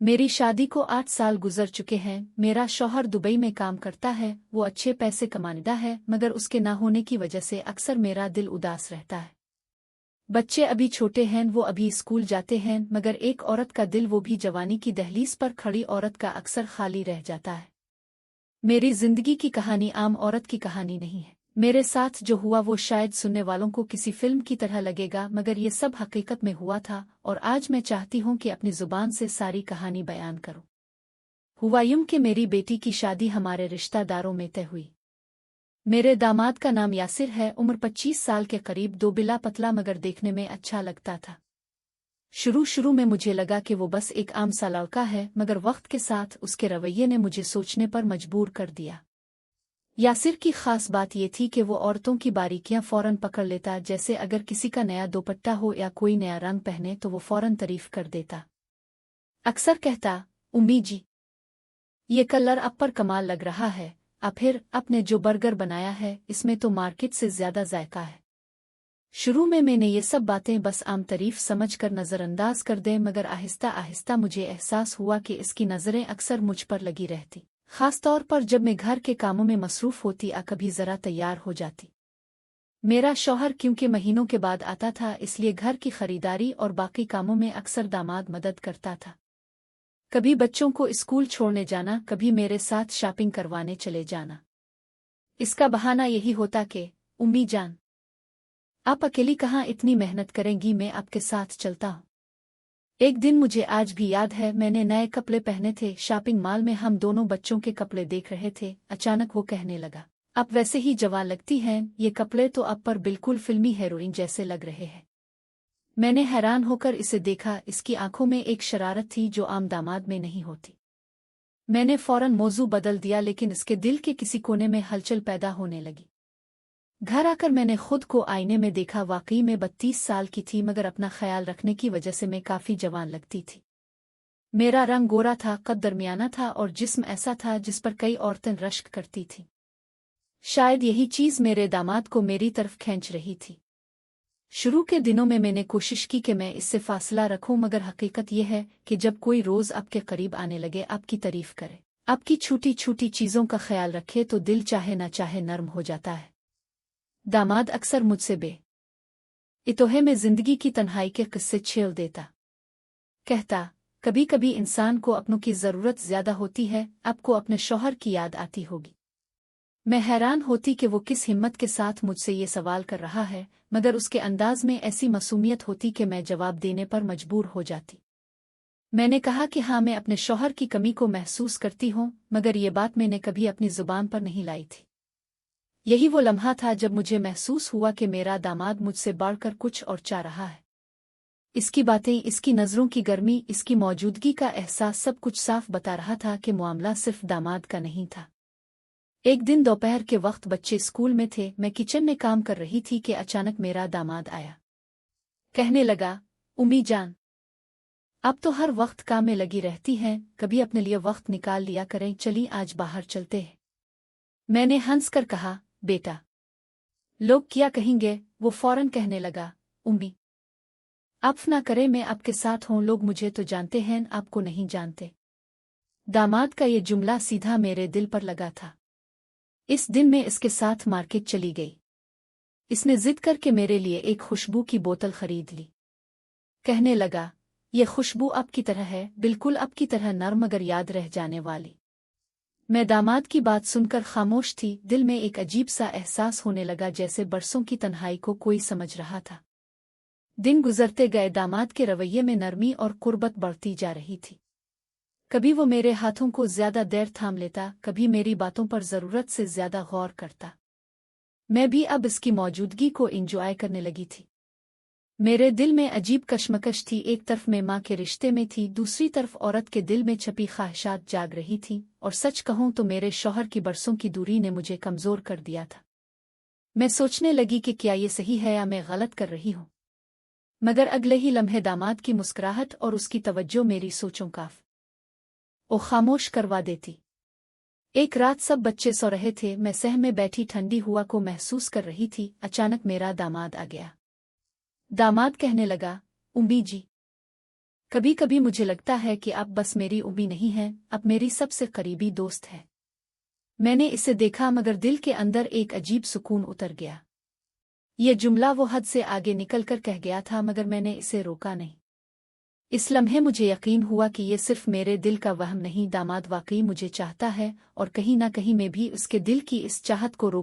मेरी शादी को 8 साल गुजर चुके हैं। मेरा शौहर दुबई में काम करता है, वो अच्छे पैसे कमाता है, मगर उसके ना होने की वजह से अक्सर मेरा दिल उदास रहता है। बच्चे अभी छोटे हैं, वो अभी स्कूल जाते हैं, मगर एक औरत का दिल, वो भी जवानी की दहलीज पर खड़ी औरत का, अक्सर खाली रह जाता है। मेरी जिंदगी की कहानी आम औरत की कहानी नहीं है। मेरे साथ जो हुआ वो शायद सुनने वालों को किसी फिल्म की तरह लगेगा, मगर ये सब हकीकत में हुआ था, और आज मैं चाहती हूँ कि अपनी जुबान से सारी कहानी बयान करूँ। हुआ यूं कि मेरी बेटी की शादी हमारे रिश्तेदारों में तय हुई। मेरे दामाद का नाम यासिर है, उम्र 25 साल के करीब, दो बिला पतला, मगर देखने में अच्छा लगता था। शुरू शुरू में मुझे लगा कि वो बस एक आम सा लड़का है, मगर वक्त के साथ उसके रवैये ने मुझे सोचने पर मजबूर कर दिया। यासिर की खास बात ये थी कि वो औरतों की बारीकियां फौरन पकड़ लेता, जैसे अगर किसी का नया दुपट्टा हो या कोई नया रंग पहने तो वो फौरन तारीफ कर देता। अक्सर कहता, उम्मी जी, ये कलर अब पर कमाल लग रहा है, फिर आपने जो बर्गर बनाया है इसमें तो मार्केट से ज्यादा जायका है। शुरू में मैंने ये सब बातें बस आम तारीफ समझकर नज़रअंदाज कर दें, मगर आहिस्ता आहिस्ता मुझे एहसास हुआ कि इसकी नज़रें अक्सर मुझ पर लगी रहती, खास तौर पर जब मैं घर के कामों में मसरूफ होती कभी ज़रा तैयार हो जाती। मेरा शौहर क्योंकि महीनों के बाद आता था, इसलिए घर की खरीदारी और बाकी कामों में अक्सर दामाद मदद करता था। कभी बच्चों को स्कूल छोड़ने जाना, कभी मेरे साथ शॉपिंग करवाने चले जाना। इसका बहाना यही होता कि उम्मी जान, आप अकेली कहाँ इतनी मेहनत करेंगी, मैं आपके साथ चलता हूँ। एक दिन मुझे आज भी याद है, मैंने नए कपड़े पहने थे, शॉपिंग मॉल में हम दोनों बच्चों के कपड़े देख रहे थे। अचानक वो कहने लगा, आप वैसे ही जवान लगती हैं, ये कपड़े तो आप पर बिल्कुल फिल्मी हीरोइन जैसे लग रहे हैं। मैंने हैरान होकर इसे देखा, इसकी आंखों में एक शरारत थी जो आम दामाद में नहीं होती। मैंने फौरन मौजू बदल दिया, लेकिन इसके दिल के किसी कोने में हलचल पैदा होने लगी। घर आकर मैंने खुद को आईने में देखा, वाकई में 32 साल की थी, मगर अपना ख्याल रखने की वजह से मैं काफी जवान लगती थी। मेरा रंग गोरा था, कद दरमियाना था, और जिस्म ऐसा था जिस पर कई औरतें रश्क करती थीं। शायद यही चीज मेरे दामाद को मेरी तरफ खींच रही थी। शुरू के दिनों में मैंने कोशिश की कि मैं इससे फासला रखूं, मगर हकीकत यह है कि जब कोई रोज आपके करीब आने लगे, आपकी तारीफ करे, आपकी छोटी छोटी चीजों का ख्याल रखे, तो दिल चाहे ना चाहे नर्म हो जाता है। दामाद अक्सर मुझसे इतोहे में जिंदगी की तन्हाई के किस्से छेड़ देता। कहता, कभी कभी इंसान को अपनों की जरूरत ज्यादा होती है, आपको अपने शौहर की याद आती होगी। मैं हैरान होती कि वो किस हिम्मत के साथ मुझसे ये सवाल कर रहा है, मगर उसके अंदाज में ऐसी मासूमियत होती कि मैं जवाब देने पर मजबूर हो जाती। मैंने कहा कि हाँ, मैं अपने शौहर की कमी को महसूस करती हूँ, मगर ये बात मैंने कभी अपनी जुबान पर नहीं लाई थी। यही वो लम्हा था जब मुझे महसूस हुआ कि मेरा दामाद मुझसे बढ़कर कुछ और चाह रहा है। इसकी बातें, इसकी नज़रों की गर्मी, इसकी मौजूदगी का एहसास, सब कुछ साफ बता रहा था कि मामला सिर्फ दामाद का नहीं था। एक दिन दोपहर के वक्त बच्चे स्कूल में थे, मैं किचन में काम कर रही थी कि अचानक मेरा दामाद आया। कहने लगा, उम्मी जान, अब तो हर वक्त काम में लगी रहती हैं, कभी अपने लिए वक्त निकाल लिया करें, चली आज बाहर चलते हैं। मैंने हंसकर कहा, बेटा, लोग क्या कहेंगे? वो फौरन कहने लगा, उम्मी, आप ना करें, मैं आपके साथ हूं, लोग मुझे तो जानते हैं, आपको नहीं जानते। दामाद का ये जुमला सीधा मेरे दिल पर लगा था। इस दिन मैं इसके साथ मार्केट चली गई। इसने जिद करके मेरे लिए एक खुशबू की बोतल खरीद ली। कहने लगा, ये खुशबू आपकी तरह है, बिल्कुल आपकी तरह नर्म, मगर याद रह जाने वाली। मैं दामाद की बात सुनकर खामोश थी। दिल में एक अजीब सा एहसास होने लगा, जैसे बरसों की तन्हाई को कोई समझ रहा था। दिन गुजरते गए, दामाद के रवैये में नरमी और कुर्बत बढ़ती जा रही थी। कभी वो मेरे हाथों को ज्यादा देर थाम लेता, कभी मेरी बातों पर जरूरत से ज्यादा गौर करता। मैं भी अब इसकी मौजूदगी को एंजॉय करने लगी थी। मेरे दिल में अजीब कशमकश थी, एक तरफ मैं माँ के रिश्ते में थी, दूसरी तरफ औरत के दिल में छपी ख्वाहिशात जाग रही थी, और सच कहूं तो मेरे शौहर की बरसों की दूरी ने मुझे कमजोर कर दिया था। मैं सोचने लगी कि क्या ये सही है या मैं गलत कर रही हूं, मगर अगले ही लम्हे दामाद की मुस्कुराहट और उसकी तवज्जो मेरी सोचों का खामोश करवा देती। एक रात सब बच्चे सो रहे थे, मैं सह में बैठी ठंडी हवा को महसूस कर रही थी। अचानक मेरा दामाद आ गया। दामाद कहने लगा, उम्मी जी, कभी कभी मुझे लगता है कि अब बस मेरी उम्मीद नहीं है, अब मेरी सबसे करीबी दोस्त है। मैंने इसे देखा मगर दिल के अंदर एक अजीब सुकून उतर गया। ये जुमला वो हद से आगे निकलकर कह गया था मगर मैंने इसे रोका नहीं। इस लम्हे मुझे यकीन हुआ कि ये सिर्फ मेरे दिल का वहम नहीं, दामाद वाकई मुझे चाहता है और कहीं ना कहीं मैं भी उसके दिल की इस चाहत को रोक